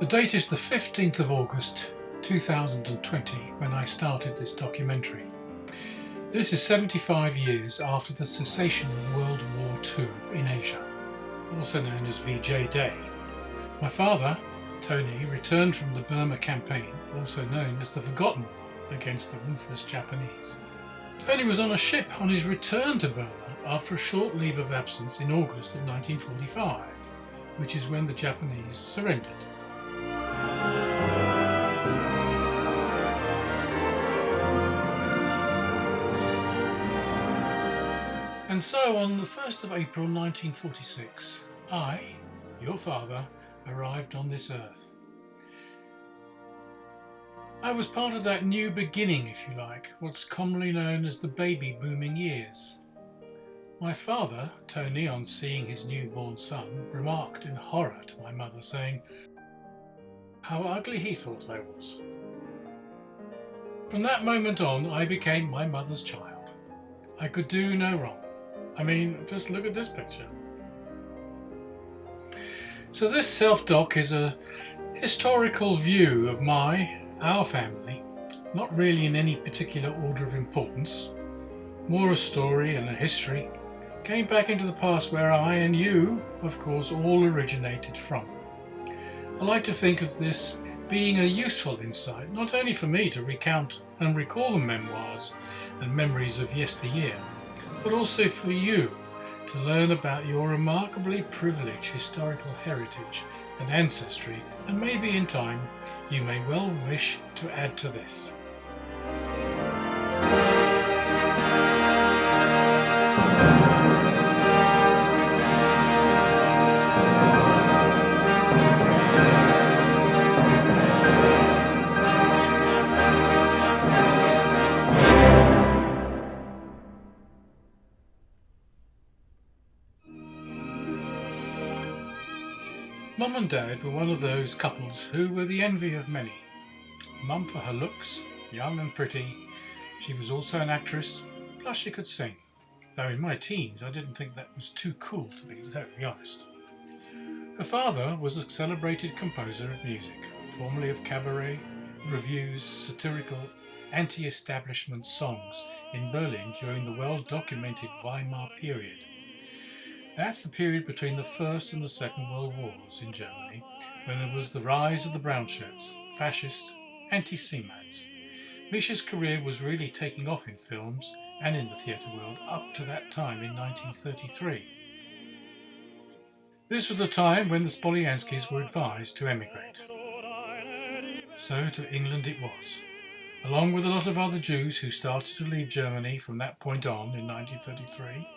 The date is the 15th of August 2020 when I started this documentary. This is 75 years after the cessation of World War II in Asia, also known as VJ Day. My father, Tony, returned from the Burma campaign, also known as the Forgotten War, against the ruthless Japanese. Tony was on a ship on his return to Burma after a short leave of absence in August of 1945, which is when the Japanese surrendered. And so on the 1st of April 1946, I, your father, arrived on this earth. I was part of that new beginning, if you like, what's commonly known as the baby booming years. My father, Tony, on seeing his newborn son, remarked in horror to my mother, saying, "How ugly he thought I was." From that moment on, I became my mother's child. I could do no wrong. I mean, just look at this picture. So this self-doc is a historical view of our family, not really in any particular order of importance, more a story and a history, going back into the past where I and you, of course, all originated from. I like to think of this being a useful insight, not only for me to recount and recall the memoirs and memories of yesteryear, but also for you to learn about your remarkably privileged historical heritage and ancestry, and maybe in time you may well wish to add to this. Mum and Dad were one of those couples who were the envy of many. Mum for her looks, young and pretty. She was also an actress, plus she could sing. Though in my teens I didn't think that was too cool, to be totally honest. Her father was a celebrated composer of music, formerly of cabaret, revues, satirical, anti-establishment songs in Berlin during the well-documented Weimar period. That's the period between the First and the Second World Wars in Germany, when there was the rise of the brown shirts, fascist, anti-Semats. Misha's career was really taking off in films and in the theatre world up to that time in 1933. This was the time when the Spolianskis were advised to emigrate. So to England it was, along with a lot of other Jews who started to leave Germany from that point on in 1933.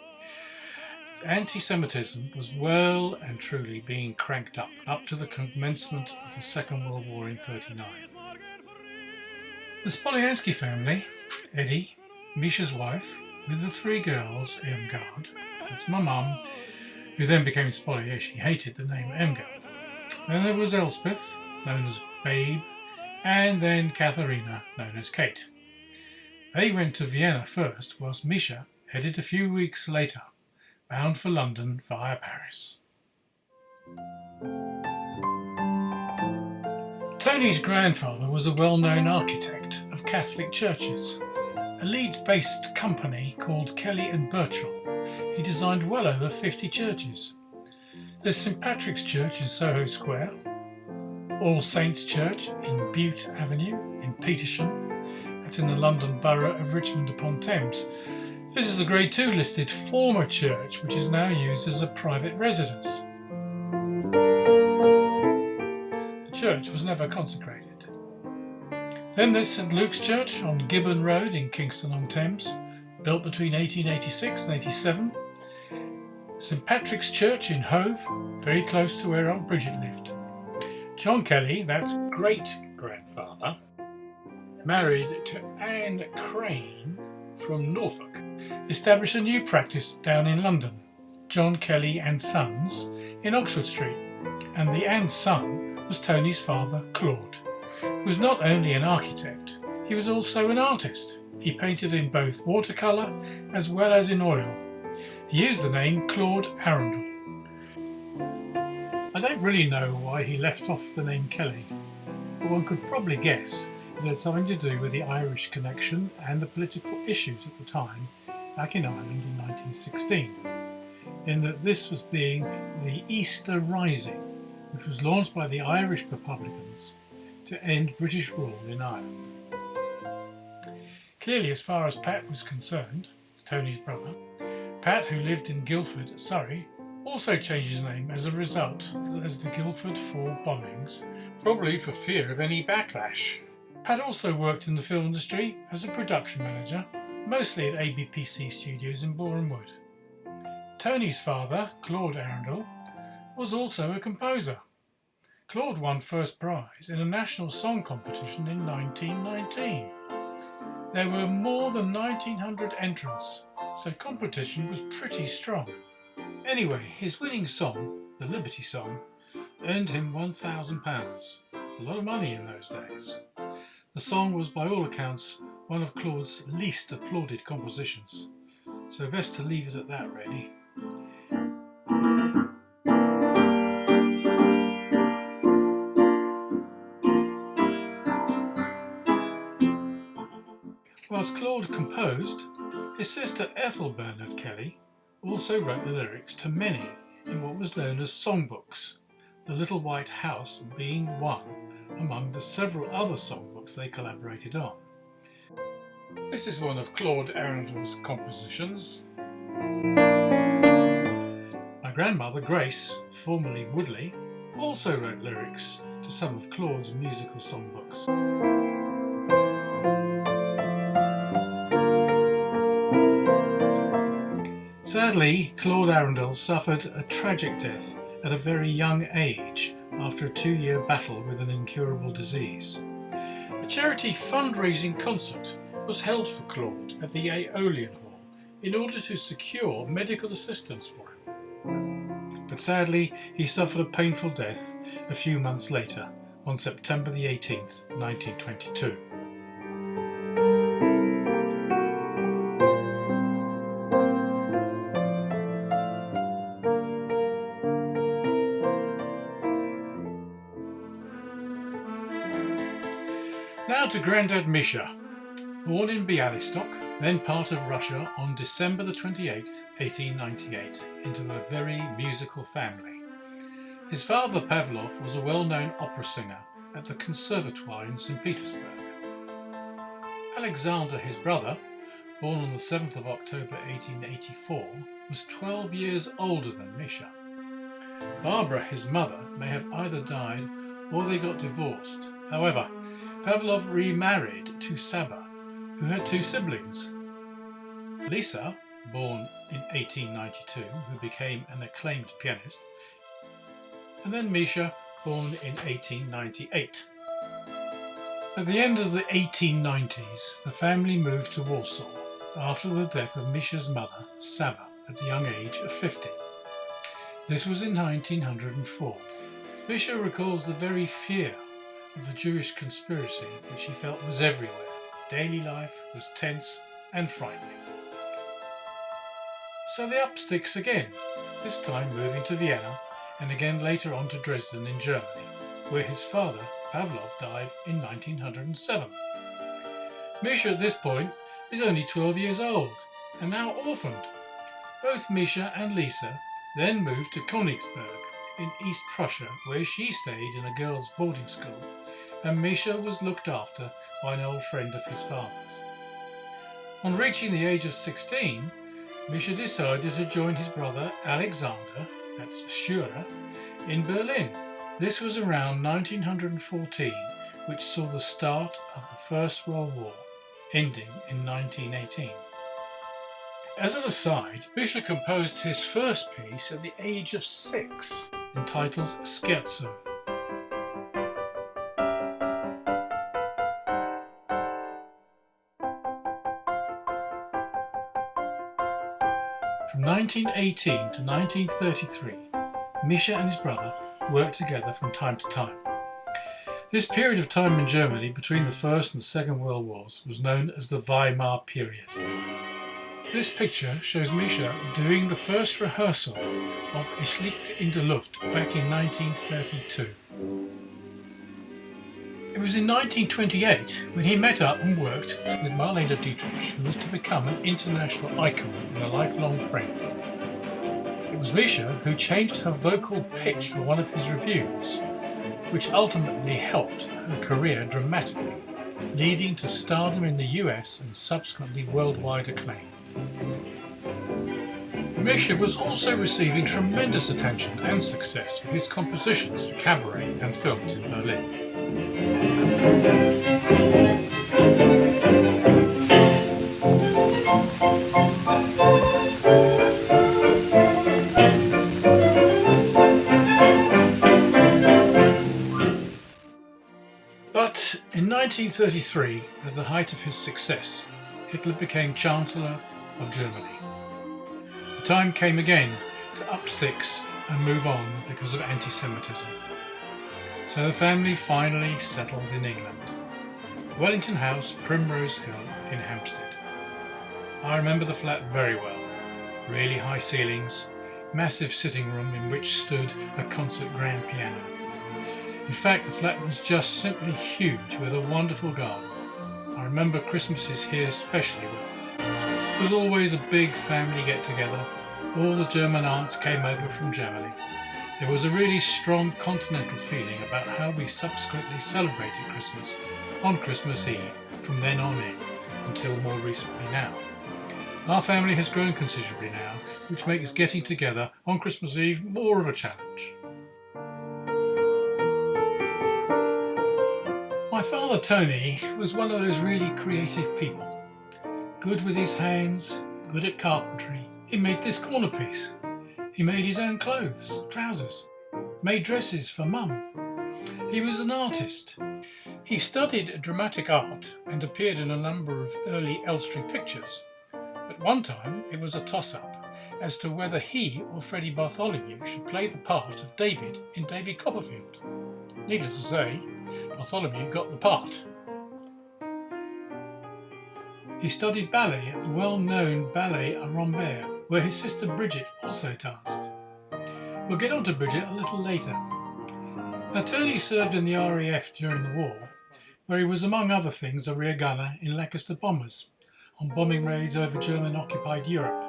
Anti-Semitism was well and truly being cranked up to the commencement of the Second World War in 1939. The Spoliansky family, Eddie, Misha's wife, with the three girls, Irmgard, that's my mum, who then became Spolier, she hated the name Irmgard. Then there was Elspeth, known as Babe, and then Katharina, known as Kate. They went to Vienna first, whilst Misha headed a few weeks later, bound for London via Paris. Tony's grandfather was a well-known architect of Catholic churches. A Leeds-based company called Kelly and Birchall. He designed well over 50 churches. There's St Patrick's Church in Soho Square, All Saints Church in Bute Avenue in Petersham, that's in the London borough of Richmond upon Thames. This is a Grade 2 listed former church which is now used as a private residence. The church was never consecrated. Then there's St Luke's Church on Gibbon Road in Kingston-on-Thames, built between 1886 and 87. St Patrick's Church in Hove, very close to where Aunt Bridget lived. John Kelly, that's great-grandfather, married to Anne Crane from Norfolk, established a new practice down in London, John Kelly and Sons, in Oxford Street, and the and son was Tony's father, Claude, who was not only an architect, he was also an artist. He painted in both watercolour as well as in oil. He used the name Claude Arundel. I don't really know why he left off the name Kelly, but one could probably guess it had something to do with the Irish connection and the political issues at the time back in Ireland in 1916, in that this was being the Easter Rising, which was launched by the Irish Republicans to end British rule in Ireland. Clearly, as far as Pat was concerned, Tony's brother, Pat, who lived in Guildford, Surrey, also changed his name as a result as the Guildford Four bombings, probably for fear of any backlash. Pat also worked in the film industry as a production manager, mostly at ABPC Studios in Boreham Wood. Tony's father, Claude Arundel, was also a composer. Claude won first prize in a national song competition in 1919. There were more than 1900 entrants, so competition was pretty strong. Anyway, his winning song, the Liberty Song, earned him £1,000, a lot of money in those days. The song was by all accounts one of Claude's least applauded compositions, so best to leave it at that really. Whilst Claude composed, his sister Ethel Bernard Kelly also wrote the lyrics to many in what was known as songbooks, The Little White House being one among the several other songbooks they collaborated on. This is one of Claude Arundel's compositions. My grandmother Grace, formerly Woodley, also wrote lyrics to some of Claude's musical songbooks. Sadly, Claude Arundel suffered a tragic death at a very young age after a 2-year battle with an incurable disease. A charity fundraising concert was held for Claude at the Aeolian Hall in order to secure medical assistance for him. But sadly, he suffered a painful death a few months later, on September the 18th, 1922. Now to Grandad Misha, born in Bialystok, then part of Russia on December the 28th, 1898, into a very musical family. His father Pavlov was a well-known opera singer at the Conservatoire in St. Petersburg. Alexander, his brother, born on the 7th of October 1884, was 12 years older than Misha. Barbara, his mother, may have either died or they got divorced. However, Pavlov remarried to Saba, who had 2 siblings. Lisa, born in 1892, who became an acclaimed pianist, and then Misha, born in 1898. At the end of the 1890s, the family moved to Warsaw after the death of Misha's mother, Saba, at the young age of 50. This was in 1904. Misha recalls the very fear of the Jewish conspiracy which he felt was everywhere. Daily life was tense and frightening. So the up sticks again, this time moving to Vienna and again later on to Dresden in Germany, where his father, Pavlov, died in 1907. Misha at this point is only 12 years old and now orphaned. Both Misha and Lisa then moved to Königsberg in East Prussia, where she stayed in a girls' boarding school, and Misha was looked after by an old friend of his father's. On reaching the age of 16, Misha decided to join his brother Alexander, that's Schürer, in Berlin. This was around 1914, which saw the start of the First World War, ending in 1918. As an aside, Misha composed his first piece at the age of 6, entitled Scherzo. From 1918 to 1933, Misha and his brother worked together from time to time. This period of time in Germany between the First and Second World Wars was known as the Weimar period. This picture shows Misha doing the first rehearsal of Es Licht in der Luft back in 1932. It was in 1928 when he met up and worked with Marlene Dietrich, who was to become an international icon and a lifelong friend. It was Misha who changed her vocal pitch for one of his reviews, which ultimately helped her career dramatically, leading to stardom in the US and subsequently worldwide acclaim. Misha was also receiving tremendous attention and success for his compositions for cabaret and films in Berlin. But in 1933, at the height of his success, Hitler became Chancellor of Germany. The time came again to up sticks and move on because of anti-Semitism. So the family finally settled in England. Wellington House, Primrose Hill in Hampstead. I remember the flat very well. Really high ceilings, massive sitting room in which stood a concert grand piano. In fact, the flat was just simply huge with a wonderful garden. I remember Christmases here especially well. It was always a big family get-together. All the German aunts came over from Germany. There was a really strong continental feeling about how we subsequently celebrated Christmas on Christmas Eve from then on in, until more recently now. Our family has grown considerably now, which makes getting together on Christmas Eve more of a challenge. My father Tony was one of those really creative people. Good with his hands, good at carpentry. He made this corner piece. He made his own clothes, trousers, made dresses for Mum. He was an artist. He studied dramatic art and appeared in a number of early Elstree pictures. At one time, it was a toss-up as to whether he or Freddie Bartholomew should play the part of David in David Copperfield. Needless to say, Bartholomew got the part. He studied ballet at the well-known Ballet à Rambert, where his sister Bridget also danced. We'll get on to Bridget a little later. Now, Tony served in the RAF during the war, where he was among other things a rear gunner in Lancaster bombers on bombing raids over German-occupied Europe.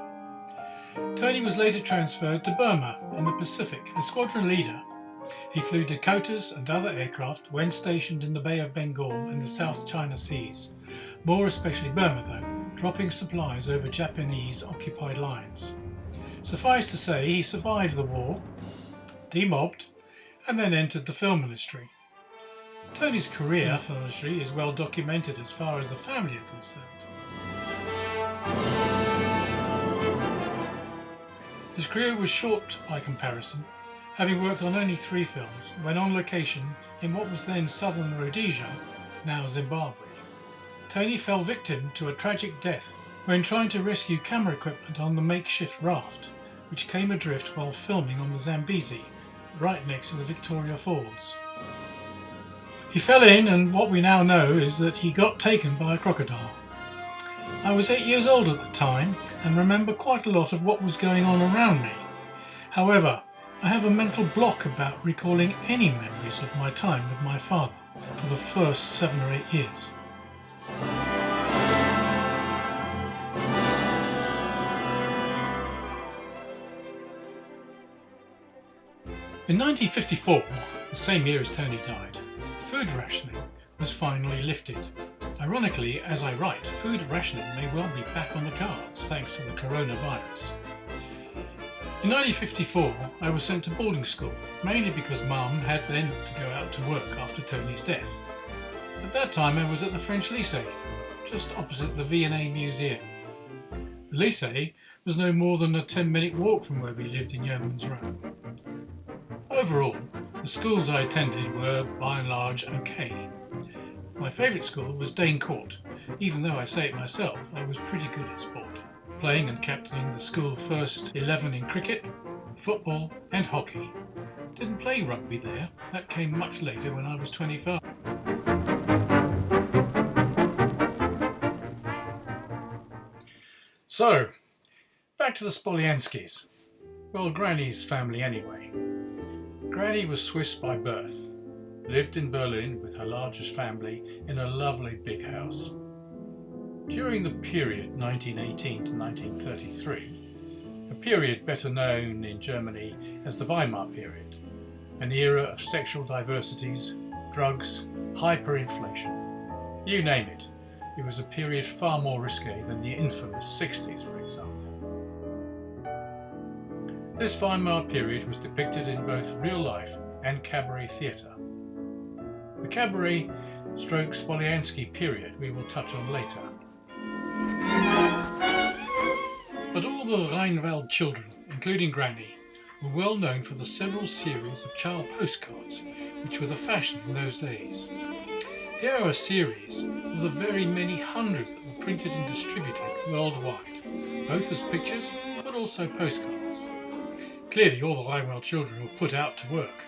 Tony was later transferred to Burma in the Pacific as squadron leader. He flew Dakotas and other aircraft when stationed in the Bay of Bengal and the South China Seas, more especially Burma though, dropping supplies over Japanese-occupied lines. Suffice to say, he survived the war, demobbed, and then entered the film industry. Tony's career in the film industry is well documented as far as the family are concerned. His career was short by comparison, having worked on only 3 films when on location in what was then southern Rhodesia, now Zimbabwe. Tony fell victim to a tragic death when trying to rescue camera equipment on the makeshift raft, which came adrift while filming on the Zambezi, right next to the Victoria Falls. He fell in, and what we now know is that he got taken by a crocodile. I was 8 years old at the time and remember quite a lot of what was going on around me. However, I have a mental block about recalling any memories of my time with my father for the first 7 or 8 years. In 1954, the same year as Tony died, food rationing was finally lifted. Ironically, as I write, food rationing may well be back on the cards thanks to the coronavirus. In 1954, I was sent to boarding school, mainly because Mum had then to go out to work after Tony's death. At that time I was at the French Lycée, just opposite the V&A Museum. The Lycée was no more than a 10-minute walk from where we lived in Yeoman's Row. Overall, the schools I attended were, by and large, okay. My favourite school was Dane Court. Even though I say it myself, I was pretty good at sport, playing and captaining the school first 11 in cricket, football and hockey. Didn't play rugby there, that came much later when I was 25. So, back to the Spolianskis. Well, Granny's family anyway. Granny was Swiss by birth, lived in Berlin with her largest family in a lovely big house. During the period 1918 to 1933, a period better known in Germany as the Weimar period, an era of sexual diversities, drugs, hyperinflation, you name it, it was a period far more risque than the infamous 60s, for example. This Weimar period was depicted in both real life and cabaret theatre. The cabaret stroke Spoliansky period we will touch on later. But all the Rheinwald children, including Granny, were well known for the several series of child postcards which were the fashion in those days. Here are a series of the very many hundreds that were printed and distributed worldwide, both as pictures but also postcards. Clearly all the Rheinwald children were put out to work.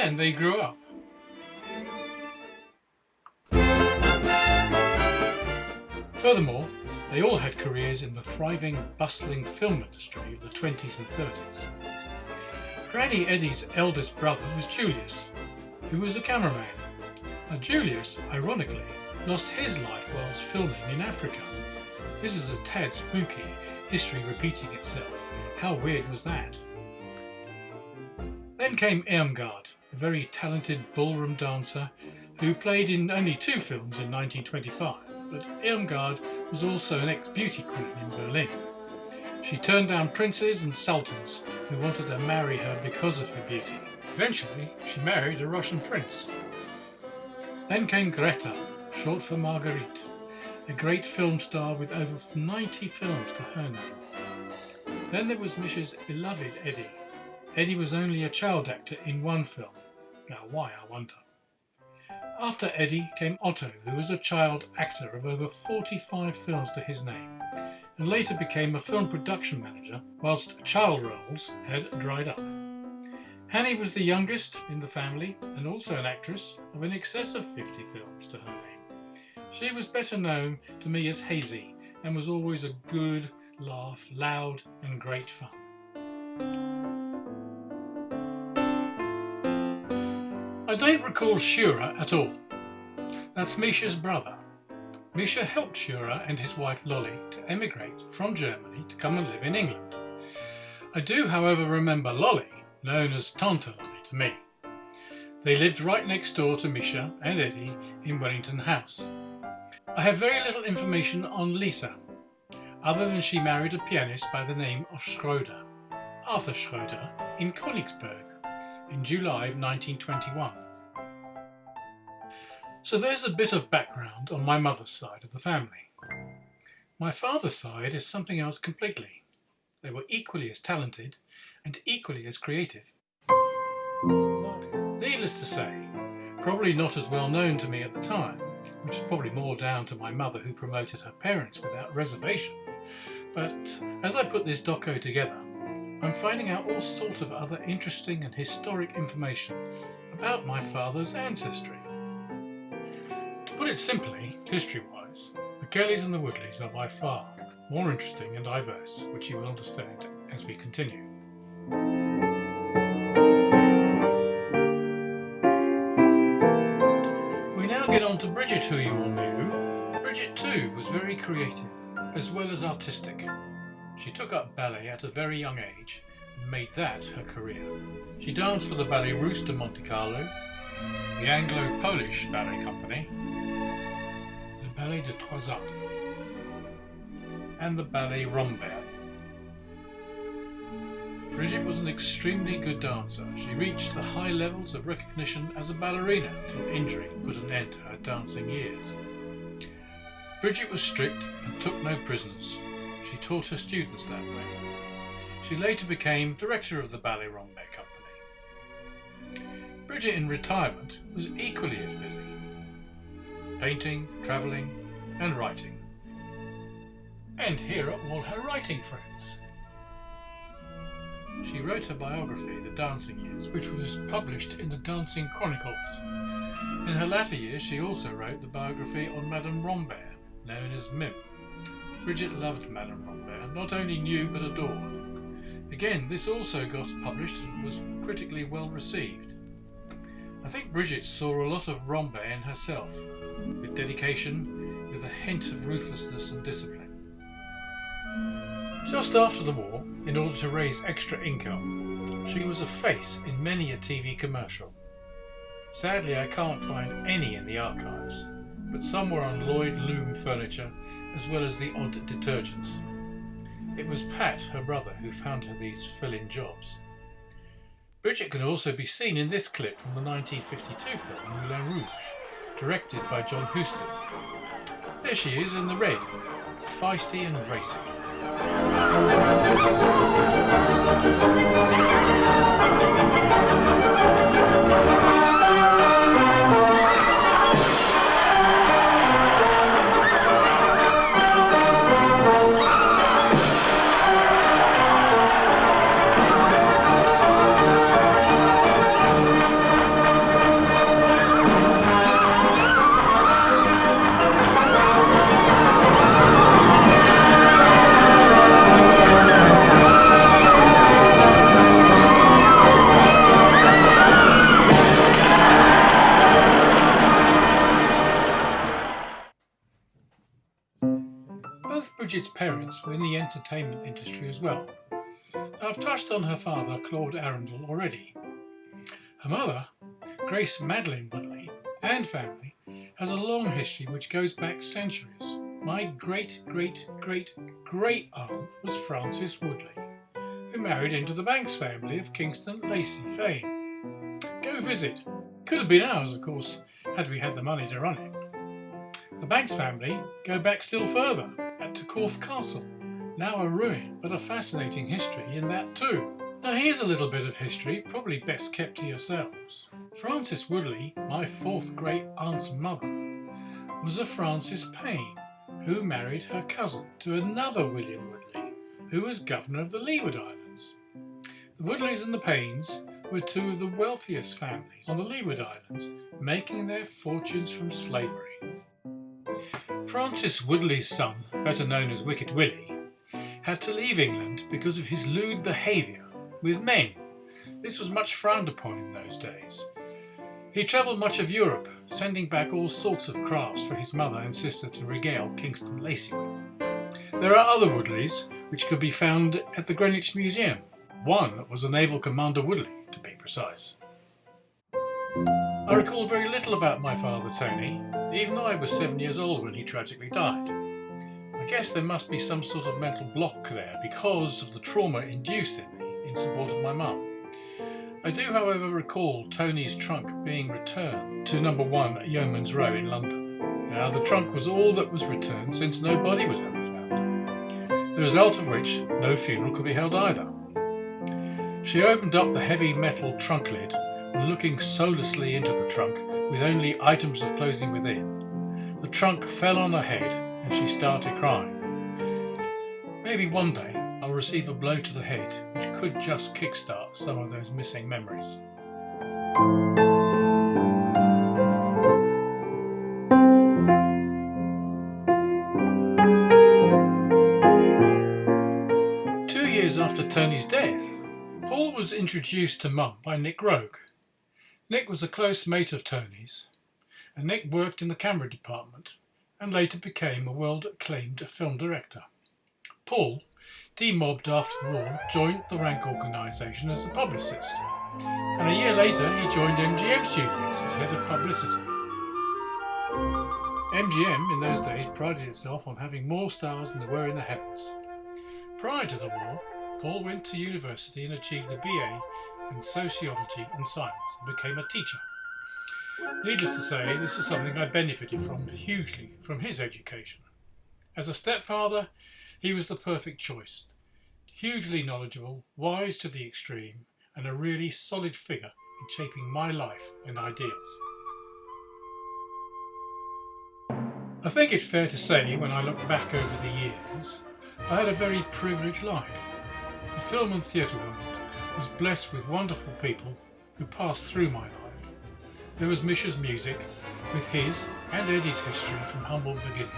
And they grew up. Furthermore, they all had careers in the thriving, bustling film industry of the 20s and 30s. Granny Eddie's eldest brother was Julius, who was a cameraman. Now Julius, ironically, lost his life whilst filming in Africa. This is a tad spooky, history repeating itself. How weird was that? Then came Irmgard, a very talented ballroom dancer who played in only 2 films in 1925, but Irmgard was also an ex-beauty queen in Berlin. She turned down princes and sultans who wanted to marry her because of her beauty. Eventually, she married a Russian prince. Then came Greta, short for Marguerite, a great film star with over 90 films to her name. Then there was Mischa's beloved Eddie. Eddie was only a child actor in 1 film. Now why, I wonder. After Eddie came Otto, who was a child actor of over 45 films to his name, and later became a film production manager, whilst child roles had dried up. Hanny was the youngest in the family, and also an actress of in excess of 50 films to her name. She was better known to me as Hazy, and was always a good laugh, loud and great fun. I don't recall Shura at all. That's Mischa's brother. Mischa helped Shura and his wife Lolly to emigrate from Germany to come and live in England. I do, however, remember Lolly, known as Tante Lolly to me. They lived right next door to Mischa and Eddie in Wellington House. I have very little information on Lisa, other than she married a pianist by the name of Schroeder, Arthur Schroeder, in Königsberg in July of 1921. So there's a bit of background on my mother's side of the family. My father's side is something else completely. They were equally as talented and equally as creative. Needless to say, probably not as well known to me at the time, which is probably more down to my mother who promoted her parents without reservation. But as I put this doco together, I'm finding out all sorts of other interesting and historic information about my father's ancestry. To put it simply, history-wise, the Kellys and the Woodleys are by far more interesting and diverse, which you will understand as we continue. We now get on to Bridget, who you all knew. Bridget too was very creative, as well as artistic. She took up ballet at a very young age and made that her career. She danced for the Ballet Russe de Monte Carlo, the Anglo-Polish Ballet Company, the Ballet de Trois Arts, and the Ballet Rambert. Bridget was an extremely good dancer. She reached the high levels of recognition as a ballerina until injury put an end to her dancing years. Bridget was strict and took no prisoners. She taught her students that way. She later became director of the Ballet Rambert Company. Bridget in retirement was equally as busy, painting, travelling and writing. And here are all her writing friends. She wrote her biography, The Dancing Years, which was published in the Dancing Chronicles. In her latter years she also wrote the biography on Madame Rambert, known as Mim. Bridget loved Madame Rambert, not only knew but adored. Again, this also got published and was critically well received. I think Bridget saw a lot of Rambert in herself, with dedication, with a hint of ruthlessness and discipline. Just after the war, in order to raise extra income, she was a face in many a TV commercial. Sadly, I can't find any in the archives, but some were on Lloyd Loom furniture as well as the odd detergents. It was Pat, her brother, who found her these fill-in jobs. Bridget can also be seen in this clip from the 1952 film Moulin Rouge, directed by John Huston. There she is in the red, feisty and racing. Bridget's parents were in the entertainment industry as well. I've touched on her father, Claude Arundel, already. Her mother, Grace Madeline Woodley, and family, has a long history which goes back centuries. My great-great-great-great-aunt was Frances Woodley, who married into the Banks family of Kingston Lacy fame. Go visit. Could have been ours, of course, had we had the money to run it. The Banks family go back still further, to Corfe Castle, now a ruin, but a fascinating history in that too. Now here's a little bit of history, probably best kept to yourselves. Frances Woodley, my fourth great aunt's mother, was a Frances Payne, who married her cousin to another William Woodley, who was governor of the Leeward Islands. The Woodleys and the Paynes were two of the wealthiest families on the Leeward Islands, making their fortunes from slavery. Frances Woodley's son, better known as Wicked Willie, had to leave England because of his lewd behaviour with men. This was much frowned upon in those days. He travelled much of Europe, sending back all sorts of crafts for his mother and sister to regale Kingston Lacy with. There are other Woodleys, which could be found at the Greenwich Museum. One was a Naval Commander Woodley, to be precise. I recall very little about my father Tony, even though I was 7 years old when he tragically died. I guess there must be some sort of mental block there because of the trauma induced in me in support of my mum. I do, however, recall Tony's trunk being returned to number 1 Yeoman's Row in London. Now, the trunk was all that was returned since no body was ever found, the result of which no funeral could be held either. She opened up the heavy metal trunk lid and looking soullessly into the trunk with only items of clothing within. The trunk fell on her head and she started crying. Maybe one day I'll receive a blow to the head which could just kickstart some of those missing memories. After Tony's death, Paul was introduced to Mum by Nick Rogue. Nick was a close mate of Tony's, and Nick worked in the camera department and later became a world-acclaimed film director. Paul, demobbed after the war, joined the Rank organisation as a publicist, and a year later he joined MGM Studios as head of publicity. MGM in those days prided itself on having more stars than there were in the heavens. Prior to the war, Paul went to university and achieved a BA in Sociology and Science and became a teacher. Needless to say, this is something I benefited from hugely from his education. As a stepfather, he was the perfect choice. Hugely knowledgeable, wise to the extreme, and a really solid figure in shaping my life and ideals. I think it's fair to say, when I look back over the years, I had a very privileged life. The film and theatre world was blessed with wonderful people who passed through my life. There was Misha's music, with his and Eddie's history from humble beginnings.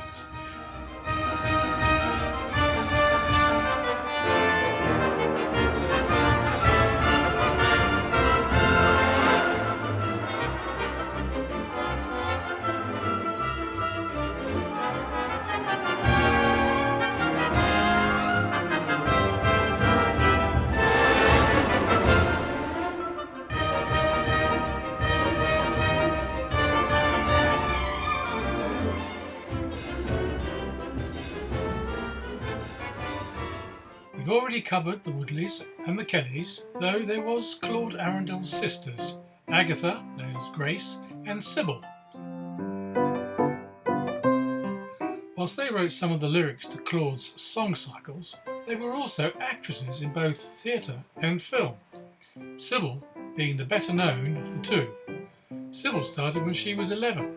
We've already covered the Woodleys and the Kellys, though there was Claude Arundel's sisters, Agatha, known as Grace, and Sybil. Whilst they wrote some of the lyrics to Claude's song cycles, they were also actresses in both theatre and film, Sybil being the better known of the two. Sybil started when she was 11.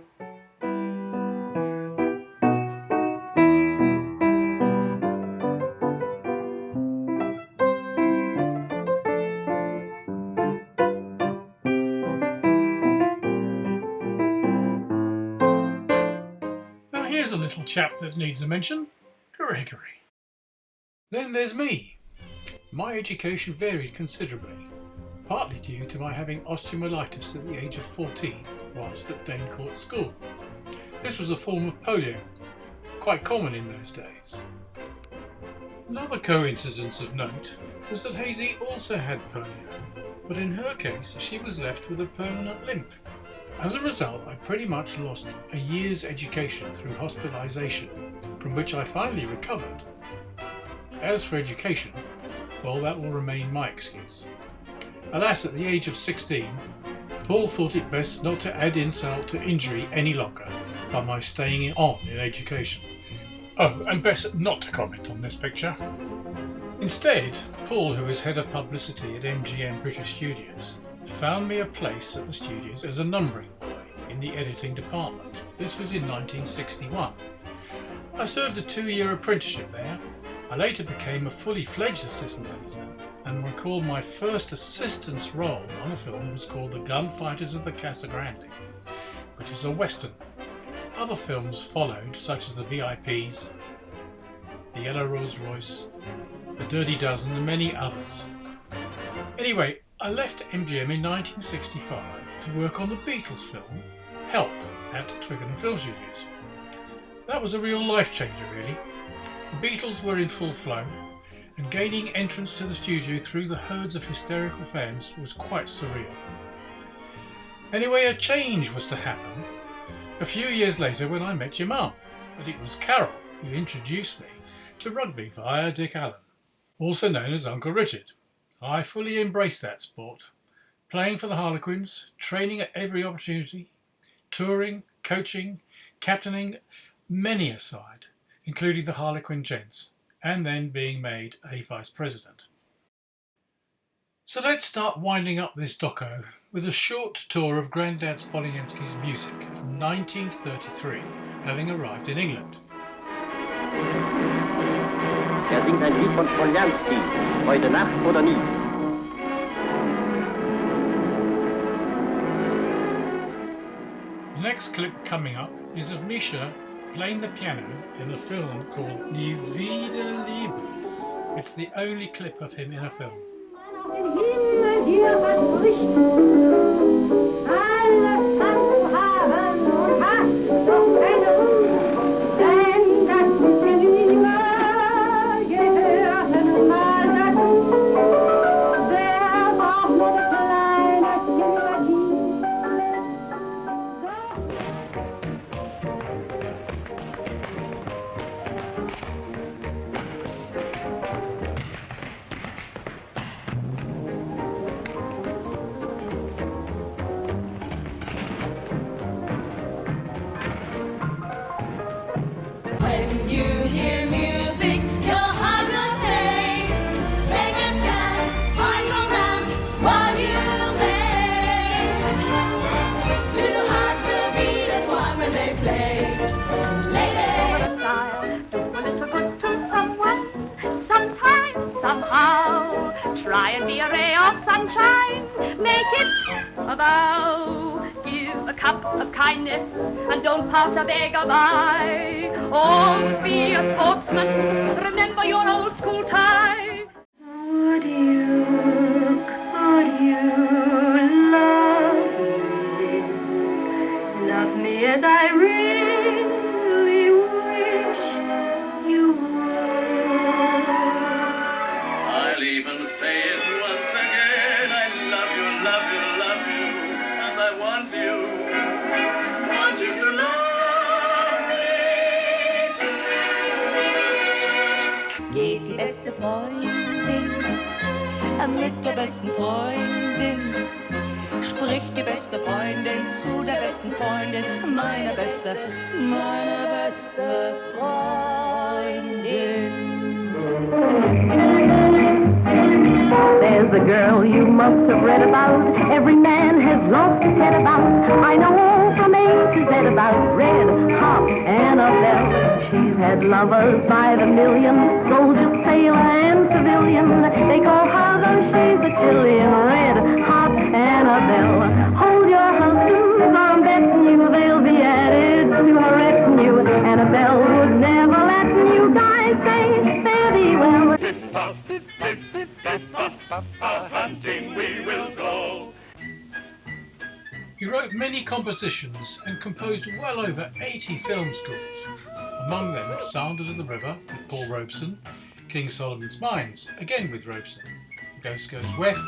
Here's a little chap that needs a mention, Gregory. Then there's me. My education varied considerably, partly due to my having osteomyelitis at the age of 14 whilst at Dane Court School. This was a form of polio, quite common in those days. Another coincidence of note was that Hazy also had polio, but in her case she was left with a permanent limp. As a result, I pretty much lost a year's education through hospitalisation, from which I finally recovered. As for education, well, that will remain my excuse. Alas, at the age of 16, Paul thought it best not to add insult to injury any longer by my staying on in education. Oh, and best not to comment on this picture. Instead, Paul, who is head of publicity at MGM British Studios, found me a place at the studios as a numbering boy in the editing department. This was in 1961. I served a 2-year apprenticeship there. I later became a fully fledged assistant editor, and recall my first assistant's role on a film was called The Gunfighters of the Casa Grande, which is a western. Other films followed, such as The VIPs, The Yellow Rolls Royce, The Dirty Dozen, and many others. Anyway, I left MGM in 1965 to work on the Beatles film, Help, at Twickenham Film Studios. That was a real life changer, really. The Beatles were in full flow, and gaining entrance to the studio through the herds of hysterical fans was quite surreal. Anyway, a change was to happen a few years later when I met your mum, but it was Carol who introduced me to rugby via Dick Allen, also known as Uncle Richard. I fully embraced that sport, playing for the Harlequins, training at every opportunity, touring, coaching, captaining many a side, including the Harlequin Gents, and then being made a vice president. So let's start winding up this doco with a short tour of Grandad Spoliansky's music from 1933, having arrived in England. Singt ein Lied von Spoliansky, heute Nacht oder nie. The next clip coming up is of Misha playing the piano in a film called Nie wieder Liebe. It's the only clip of him in a film. sunshine, make it a vow. Give a cup of kindness and don't pass a beggar by. Always be a sportsman, remember your old school tie. Could you love me as I really wish you would? I'll even say it once again. I love you, love you, love you, as I want you to love me too. Geht die beste Freundin mit der besten Freundin, spricht die beste Freundin zu der besten Freundin, meine beste Freundin. There's a girl you must have read about, every man has lost his head about. I know from A to Z about Red Hot Annabelle. She's had lovers by the million, soldier, sailor, and civilian. They call her though she's a Chilean, Red Hot Annabelle. Hold your husbands, I'm betting you they'll be added to her retinue. Annabelle would never let you die, say, fare thee well. Hunting we will go. He wrote many compositions and composed well over 80 film scores, among them Sounders of the River with Paul Robeson, King Solomon's Mines, again with Robeson, Ghost Goes West,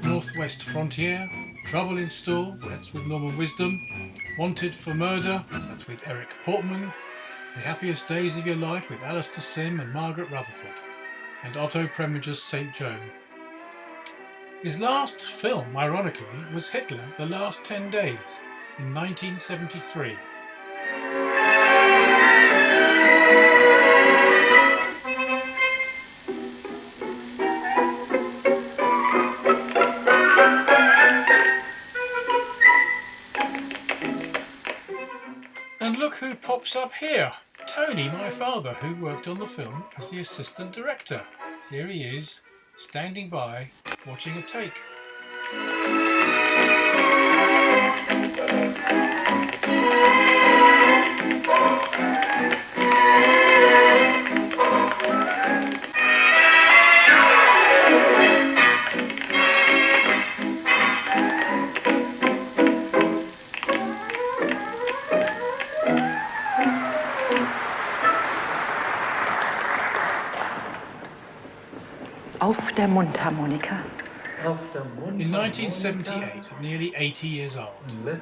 Northwest Frontier, Trouble in Store, that's with Norman Wisdom, Wanted for Murder, that's with Eric Portman, The Happiest Days of Your Life with Alistair Sim and Margaret Rutherford, and Otto Premiger's St. Joan. His last film, ironically, was Hitler, The Last 10 Days, in 1973. And look who pops up here. Tony, my father, who worked on the film as the assistant director. Here he is, standing by, watching a take. Auf der Mundharmonika. In 1978, at nearly 80 years old,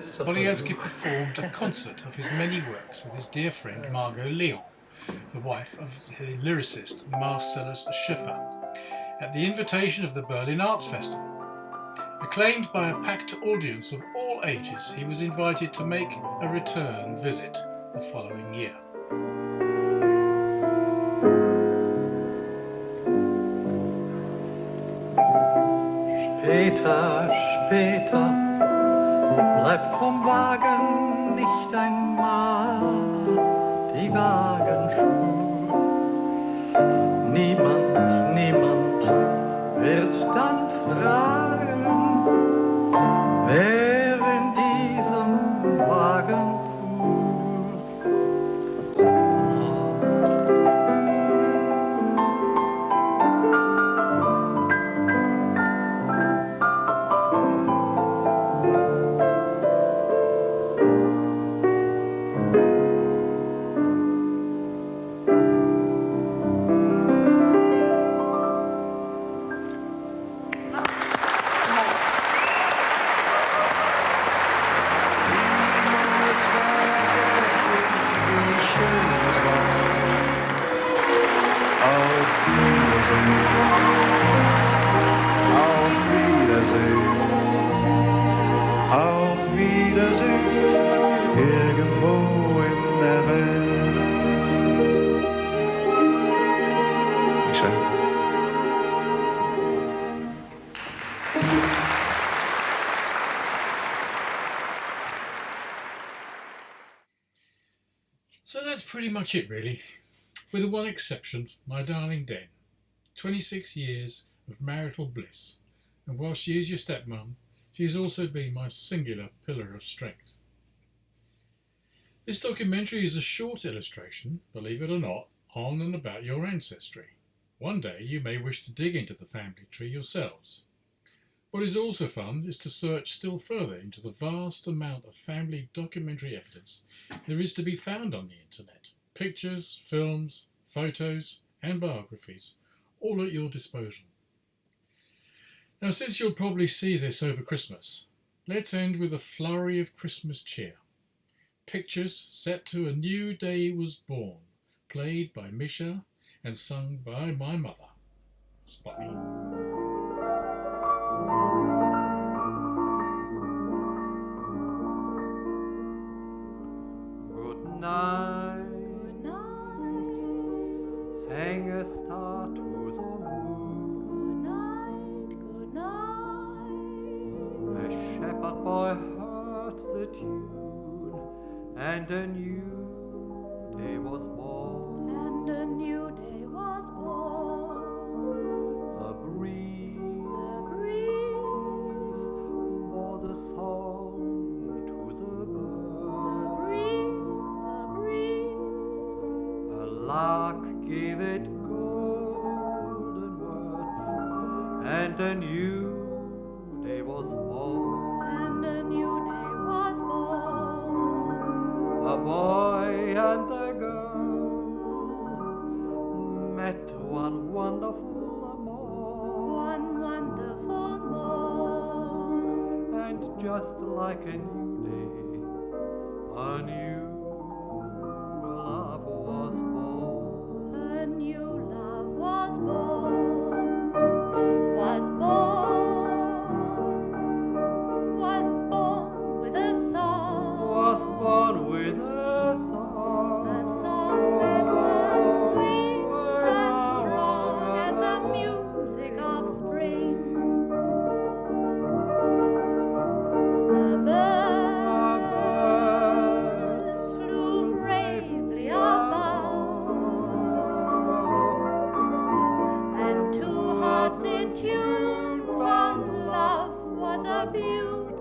Spoliansky performed a concert of his many works with his dear friend Margot Leon, the wife of the lyricist Marcellus Schiffer, at the invitation of the Berlin Arts Festival. Acclaimed by a packed audience of all ages, he was invited to make a return visit the following year. Später, später, bleibt vom Wagen nicht einmal die Wagenspur. Niemand, niemand wird dann fragen, wer in diesem Wagen So that's pretty much it really, with the one exception, my darling Den. 26 years of marital bliss and while she is your stepmum, she has also been my singular pillar of strength. This documentary is a short illustration, believe it or not, on and about your ancestry. One day you may wish to dig into the family tree yourselves. What is also fun is to search still further into the vast amount of family documentary evidence there is to be found on the internet. Pictures, films, photos and biographies, all at your disposal. Now, since you'll probably see this over Christmas, let's end with a flurry of Christmas cheer. Pictures set to A New Day Was Born, played by Misha and sung by my mother, Spotty. Good night. Good night. Sang a star to the moon. Good night. Good night. A shepherd boy heard the tune, and a new day was born. And a new day was born. The breeze The was a song to the breeze, bird. A lark gave it golden words, and a new day was born. and a new day was born. A boy and a girl met one wonderful morn, One wonderful morn. and just like a new day, a new love was born. A new love was born. Was born with a song. Was born with a A song, song that was sweet and strong as the music of spring. The birds flew bravely above, and two hearts in tune found love was a beauty